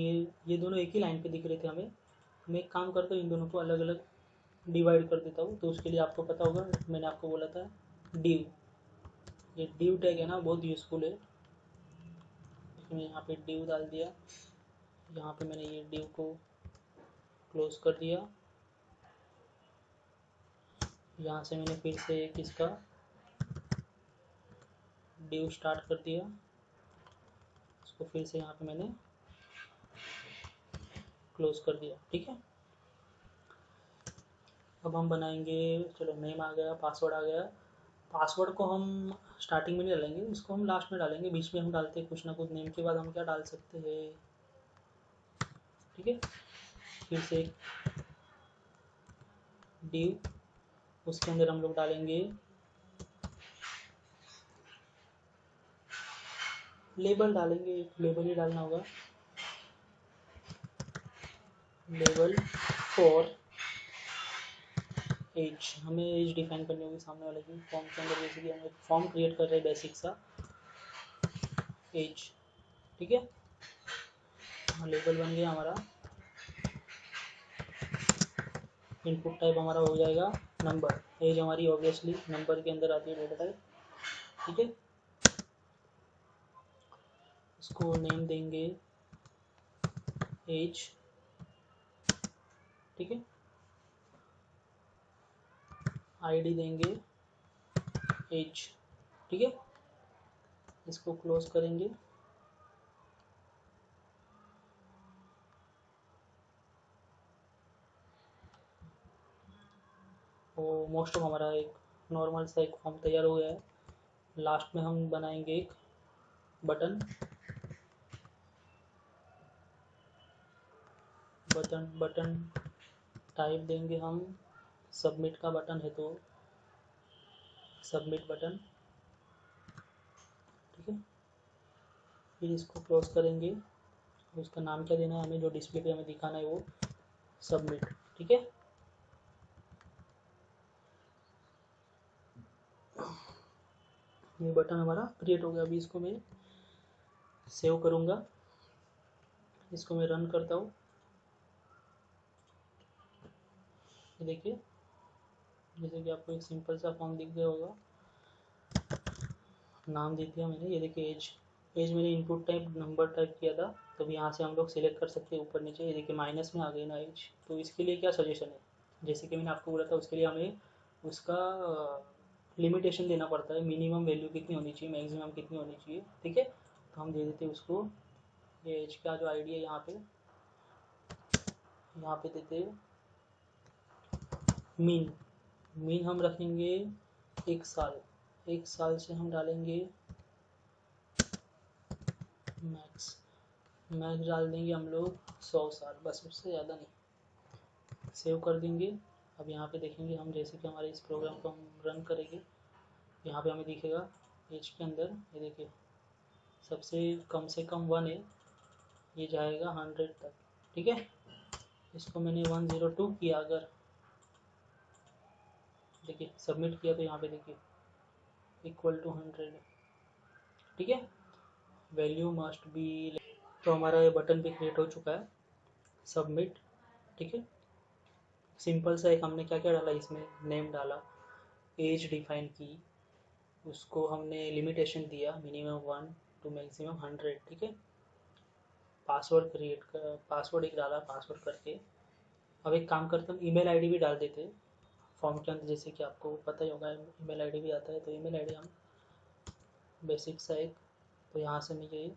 ये दोनों एक ही लाइन पे दिख रहे थे हमें, मैं एक काम करता हूँ इन दोनों को अलग अलग डिवाइड कर देता हूँ। तो उसके लिए आपको पता होगा, मैंने आपको बोला था डिव, ये डिव टैग है ना बहुत यूज़फुल है। मैं यहाँ पे डिव डाल दिया, यहाँ पे मैंने ये डिव को क्लोज कर दिया, यहाँ से मैंने फिर से एक इसका डिव स्टार्ट कर दिया, उसको फिर से यहाँ पे मैंने क्लोज कर दिया, ठीक है। अब हम बनाएंगे, चलो नेम आ गया, पासवर्ड आ गया। पासवर्ड को हम स्टार्टिंग में नहीं डालेंगे, इसको हम लास्ट में डालेंगे, बीच में हम डालते हैं कुछ ना कुछ, नेम के बाद हम क्या डाल सकते हैं, ठीक है। फिर से डिव, उसके अंदर हम लोग डालेंगे लेबल, डालेंगे लेबल ही डालना होगा, लेबल फॉर एज, हमें एज डिफाइन करनी होगी सामने वाले की। फॉर्म के अंदर जैसे कि हम एक फॉर्म क्रिएट कर रहे हैं बेसिक सा, एज, ठीक है। लेबल बन गया हमारा, इनपुट टाइप हमारा हो जाएगा नंबर, एज हमारी ऑब्वियसली नंबर के अंदर आती है डेटा टाइप, ठीक है। इसको नेम देंगे एज, ठीक है। आईडी देंगे एज, ठीक है। इसको क्लोज करेंगे। वो मोस्ट ऑफ हमारा एक नॉर्मल सा एक फॉर्म तैयार हो गया है। लास्ट में हम बनाएंगे एक बटन, बटन टाइप देंगे हम, सबमिट का बटन है तो सबमिट बटन, ठीक है। फिर इसको क्लोज करेंगे। उसका नाम क्या देना है हमें, जो डिस्प्ले पे हमें दिखाना है वो सबमिट, ठीक है। ये बटन हमारा क्रिएट हो गया। अभी इसको मैं सेव करूँगा, इसको मैं रन करता हूँ। ये देखिए, जैसे कि आपको एक सिंपल सा फॉर्म दिख गया होगा। नाम दे दिया मैंने, ये देखिए एज, एज मैंने इनपुट टाइप नंबर टाइप किया था, तो यहाँ से हम लोग सिलेक्ट कर सकते हैं ऊपर नीचे। ये देखिए माइनस में आ गई ना एज। तो इसके लिए क्या सजेशन है, जैसे कि मैंने आपको बोला था, उसके लिए हमें उसका लिमिटेशन देना पड़ता है, मिनिमम वैल्यू कितनी होनी चाहिए, मैक्सिमम कितनी होनी चाहिए, ठीक है। तो हम दे देते हैं उसको, ये एज का जो आईडी है यहाँ पे देते मीन, मीन हम रखेंगे 1 साल, 1 साल से हम डालेंगे मैक्स, मैक्स डाल देंगे हम लोग 100 साल, बस उससे ज़्यादा नहीं। सेव कर देंगे। अब यहाँ पे देखेंगे हम, जैसे कि हमारे इस प्रोग्राम को हम रन करेंगे, यहाँ पे हमें दिखेगा एज के अंदर, ये देखिए सबसे कम से कम 1 है, ये जाएगा 100 तक, ठीक है। इसको मैंने 102 किया, अगर देखिए सबमिट किया तो यहाँ पे देखिए इक्वल टू 100, ठीक है। वैल्यू मस्ट बी, तो हमारा ये बटन भी क्रिएट हो चुका है, सबमिट, ठीक है। सिंपल सा एक हमने क्या क्या डाला इसमें, नेम डाला, एज डिफाइन की, उसको हमने लिमिटेशन दिया मिनिमम 1 टू मैक्सिमम 100, ठीक है। पासवर्ड क्रिएट कर, पासवर्ड एक डाला, पासवर्ड करके अब एक काम करते हम, ईमेल आईडी भी डाल देते हैं फॉर्म के अंदर, जैसे कि आपको पता ही होगा ईमेल आईडी भी आता है। तो ईमेल आईडी हम बेसिक सा एक, तो यहाँ से मैं ये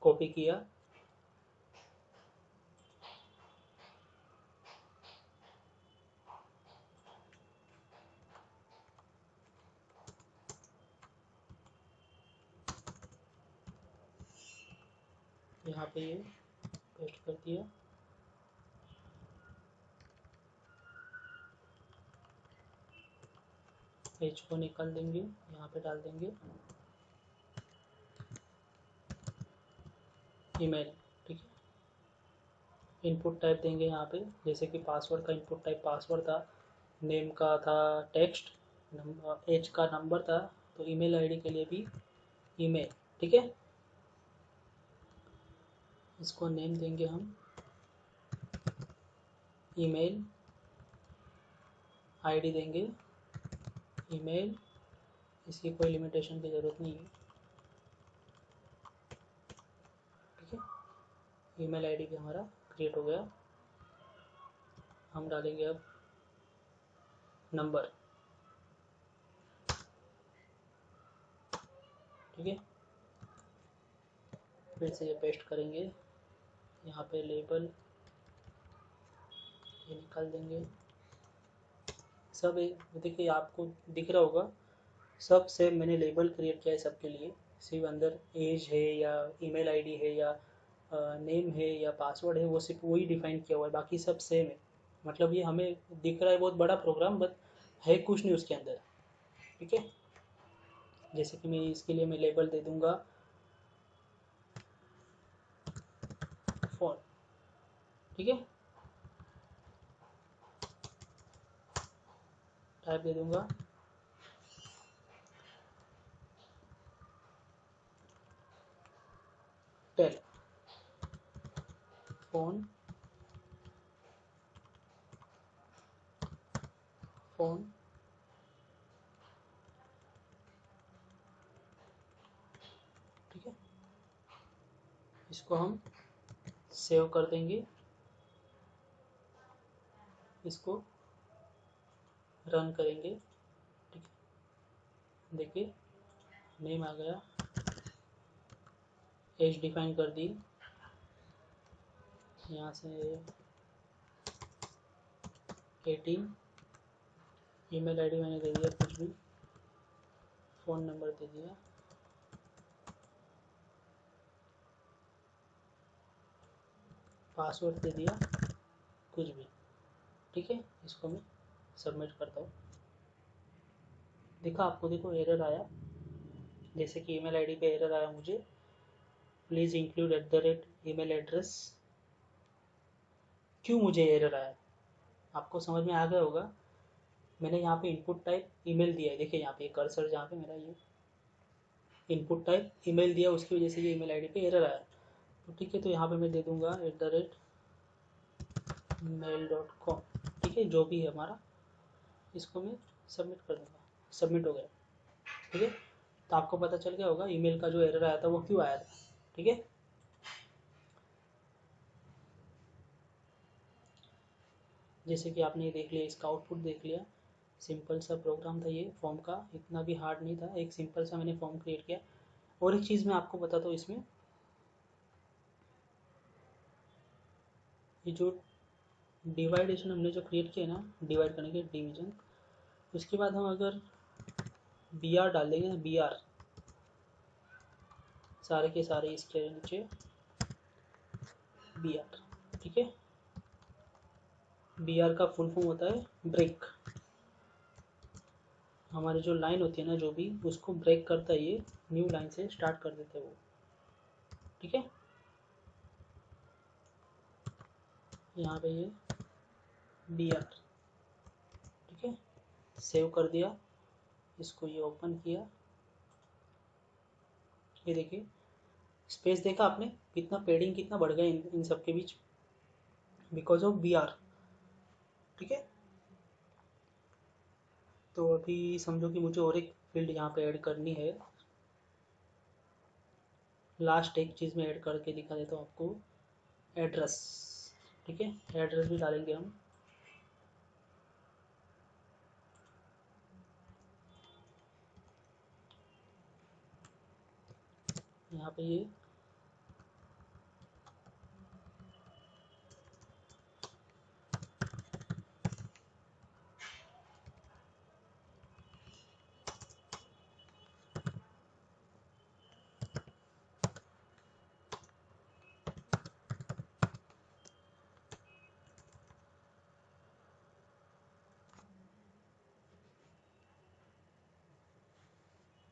कॉपी किया, यहाँ पे ये पेस्ट कर दिया। पेज को निकाल देंगे, यहाँ पे डाल देंगे ईमेल, ठीक है। इनपुट टाइप देंगे यहाँ पे, जैसे कि पासवर्ड का इनपुट टाइप पासवर्ड था, नेम का था टेक्स्ट, एज का नंबर था, तो ईमेल आईडी के लिए भी ईमेल, ठीक है। इसको नेम देंगे हम ईमेल, आईडी देंगे ईमेल, इसकी कोई लिमिटेशन की ज़रूरत नहीं है, ठीक है। ईमेल आईडी भी हमारा क्रिएट हो गया। हम डालेंगे अब नंबर, ठीक है। फिर से ये पेस्ट करेंगे, यहाँ पे लेबल ये निकाल देंगे। सब देखिए आपको दिख रहा होगा, सब सेम मैंने लेबल क्रिएट किया है सबके लिए, सिर्फ अंदर एज है या ईमेल आईडी है या नेम है या पासवर्ड है, वो सिर्फ वही डिफाइन किया हुआ है, बाकी सब सेम है। मतलब ये हमें दिख रहा है बहुत बड़ा प्रोग्राम, बट है कुछ नहीं उसके अंदर, ठीक है। जैसे कि मैं इसके लिए मैं लेबल दे दूंगा फोन, ठीक है। टाइप दे दूंगा टेल फोन, फोन, ठीक है। इसको हम सेव कर देंगे। इसको रन करेंगे। ठीक है, देखिए नेम आ गया, एज डिफाइन कर दी, यहाँ से 18, ईमेल आईडी मैंने दे दिया कुछ भी, फ़ोन नंबर दे दिया, पासवर्ड दे दिया, कुछ भी। ठीक है, इसको मैं सबमिट करता हूँ। देखा आपको, देखो एरर आया, जैसे कि ईमेल आईडी पे एरर आया मुझे, प्लीज़ इंक्लूड @email एड्रेस। क्यों मुझे एरर आया आपको समझ में आ गया होगा। मैंने यहाँ पे इनपुट टाइप ईमेल दिया है, देखिए यहाँ पे कर्सर जहाँ पे मेरा ये इनपुट टाइप ईमेल दिया, उसकी वजह से ये ईमेल आईडी पे एरर आया। तो ठीक है, तो यहाँ पे मैं दे दूँगा @mail.com। ठीक है, जो भी है हमारा, इसको मैं सबमिट कर दूँगा, सबमिट हो गया। ठीक है, तो आपको पता चल गया होगा ईमेल का जो एरर आया था वो क्यों आया था। ठीक है, जैसे कि आपने ये देख लिया, इसका आउटपुट देख लिया। सिंपल सा प्रोग्राम था ये, फॉर्म का इतना भी हार्ड नहीं था, एक सिंपल सा मैंने फॉर्म क्रिएट किया। और एक चीज़ मैं आपको बताता हूँ इसमें, ये जो डिवाइडेशन हमने जो क्रिएट किया ना, डिवाइड करने के डिवीजन, उसके बाद हम अगर बी आर डाल देंगे, बी आर सारे के सारे इसके नीचे बी आर। ठीक है, बी आर का फुल फॉर्म होता है ब्रेक। हमारी जो लाइन होती है ना, जो भी उसको ब्रेक करता है, ये न्यू लाइन से स्टार्ट कर देते हैं वो। ठीक है, यहाँ पे ये बी आर। ठीक है, सेव कर दिया, इसको ये ओपन किया, ये देखिए स्पेस देखा आपने, कितना पेडिंग कितना बढ़ गया इन सब के बीच, बिकॉज ऑफ बी आर। ठीक है, तो अभी समझो कि मुझे और एक फील्ड यहाँ पे ऐड करनी है। लास्ट एक चीज़ में ऐड करके दिखा देता हूँ आपको, एड्रेस। ठीक है, एड्रेस भी डालेंगे हम। यहाँ पे ये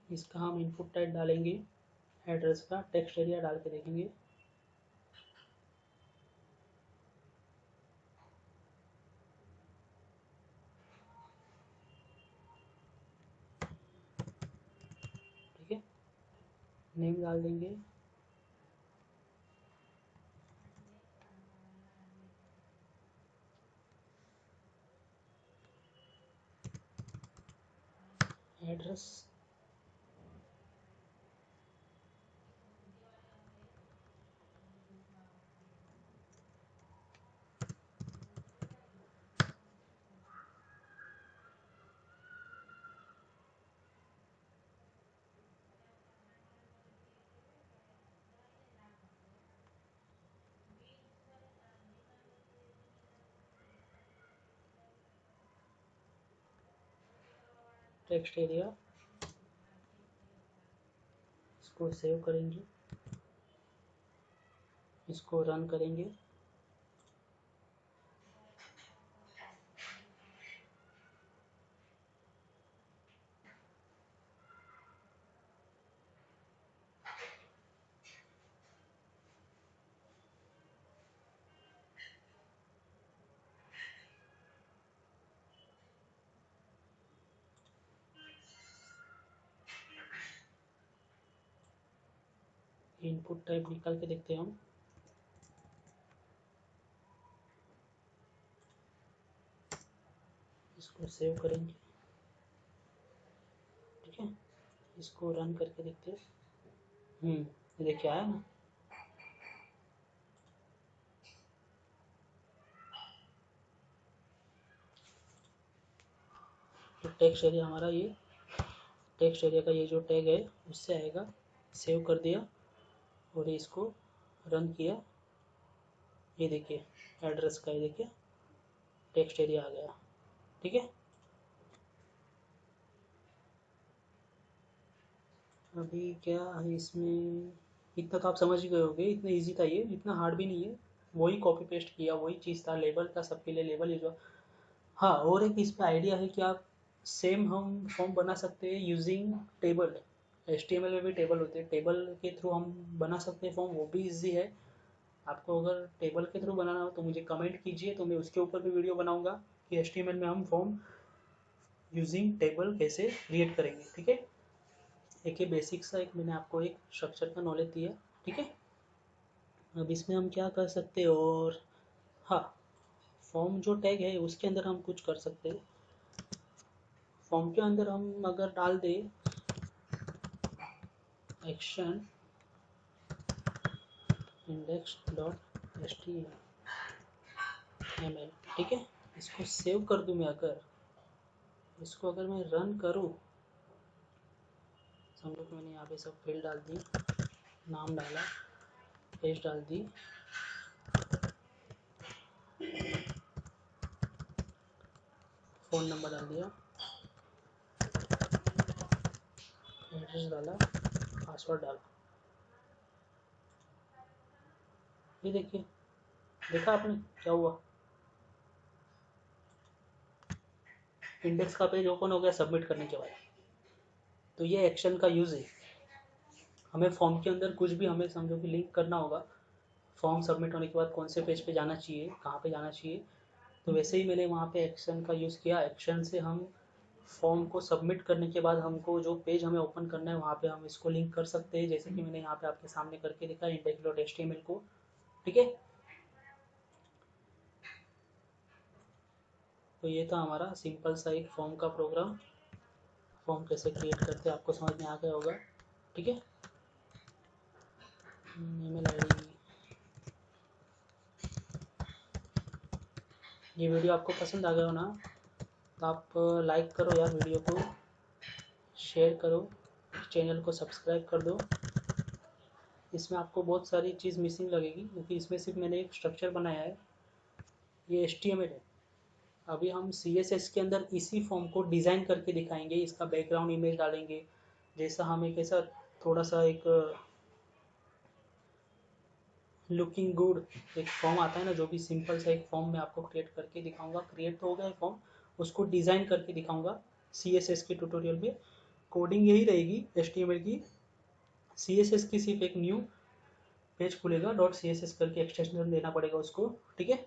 इसका हम इनपुट टाइप डालेंगे, एड्रेस का टेक्स्ट एरिया डाल के देखेंगे। ठीक है, नेम डाल देंगे, एड्रेस, टेक्स्ट एरिया, इसको सेव करेंगे, इसको रन करेंगे। इनपुट टाइप निकाल के देखते हैं हम, इसको सेव करेंगे। ठीक है, इसको रन करके देखते हैं। ये देखिए आया ना, तो टेक्स्ट एरिया हमारा ये टेक्स्ट एरिया का ये जो टैग है उससे आएगा। सेव कर दिया और इसको रन किया, ये देखिए एड्रेस का, ये देखिए टेक्स्ट एरिया आ गया। ठीक है, अभी क्या है इसमें, इतना तो आप समझ ही गए होंगे, इतना इजी था ये, इतना हार्ड भी नहीं है। वही कॉपी पेस्ट किया, वही चीज़ था, लेबल था, सबके लिए लेबल यूज। हाँ, और एक इस पे आइडिया है कि आप सेम हम फॉर्म बना सकते हैं यूजिंग टेबल। HTML में भी टेबल होते हैं, टेबल के थ्रू हम बना सकते हैं फॉर्म, वो भी इजी है। आपको अगर टेबल के थ्रू बनाना हो तो मुझे कमेंट कीजिए, तो मैं उसके ऊपर भी वीडियो बनाऊंगा कि HTML में हम फॉर्म यूजिंग टेबल कैसे क्रिएट करेंगे। ठीक है, एक ये बेसिक सा एक मैंने आपको एक स्ट्रक्चर का नॉलेज दिया। ठीक है, अब इसमें हम क्या कर सकते हैं, और हाँ, फॉर्म जो टैग है उसके अंदर हम कुछ कर सकते हैं। फॉर्म के अंदर हम अगर डाल दें एक्शन इंडेक्स डॉट HTML, ठीक है, इसको सेव कर दूं मैं, अगर इसको अगर मैं रन करूं, समझो कि मैंने यहाँ पे सब फील्ड डाल दी, नाम डाला, एज डाल दी, फ़ोन नंबर डाल दिया, एड्रेस डाला, पासवर्ड डाला। ये देखिए, देखा आपने क्या हुआ, इंडेक्स का पेज ओपन हो गया सबमिट करने के बाद। तो ये एक्शन का यूज़ है। हमें फॉर्म के अंदर कुछ भी हमें समझो कि लिंक करना होगा, फॉर्म सबमिट होने के बाद कौन से पेज पे जाना चाहिए, कहाँ पे जाना चाहिए, तो वैसे ही मैंने वहाँ पे एक्शन का यूज़ किया। एक्शन से हम फॉर्म को सबमिट करने के बाद हमको जो पेज हमें ओपन करना है वहाँ पे हम इसको लिंक कर सकते हैं, जैसे कि मैंने यहाँ पे आपके सामने करके दिखा index.html को। ठीक है, तो ये था हमारा सिंपल सा एक फॉर्म का प्रोग्राम। फॉर्म कैसे क्रिएट करते हैं आपको समझ में आ गया होगा। ठीक है, ईमेल आईडी, ये वीडियो आपको पसंद आ गया हो ना, तो आप लाइक करो यार वीडियो को, शेयर करो, चैनल को सब्सक्राइब कर दो। इसमें आपको बहुत सारी चीज़ मिसिंग लगेगी क्योंकि इसमें सिर्फ मैंने एक स्ट्रक्चर बनाया है, ये HTML है। अभी हम CSS के अंदर इसी फॉर्म को डिज़ाइन करके दिखाएंगे, इसका बैकग्राउंड इमेज डालेंगे, जैसा हम एक ऐसा थोड़ा सा एक लुकिंग गुड एक फॉर्म आता है ना, जो भी सिंपल सा एक फॉर्म मैं आपको क्रिएट करके दिखाऊंगा। क्रिएट तो हो गया है फॉर्म, उसको डिज़ाइन करके दिखाऊंगा CSS के ट्यूटोरियल में। कोडिंग यही रहेगी HTML की, CSS की सिर्फ एक न्यू पेज खुलेगा, .css करके एक्सटेंशन देना पड़ेगा उसको। ठीक है,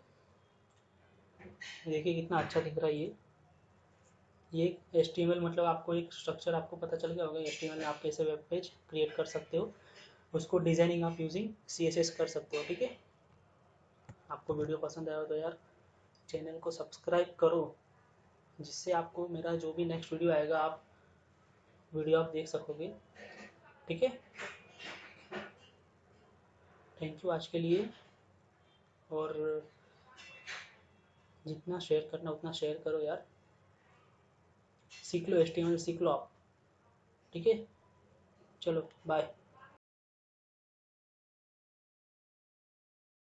देखिए कितना अच्छा दिख रहा है ये HTML मतलब आपको एक स्ट्रक्चर आपको पता चल गया होगा HTML में आप कैसे वेब पेज क्रिएट कर सकते हो, उसको डिजाइनिंग आप यूजिंग CSS कर सकते हो। ठीक है, आपको वीडियो पसंद आया हो तो यार चैनल को सब्सक्राइब करो, जिससे आपको मेरा जो भी नेक्स्ट वीडियो आएगा आप वीडियो आप देख सकोगे। ठीक है, थैंक यू आज के लिए, और जितना शेयर करना उतना शेयर करो यार, सीख लो HTML, सीख लो आप। ठीक है, चलो बाय।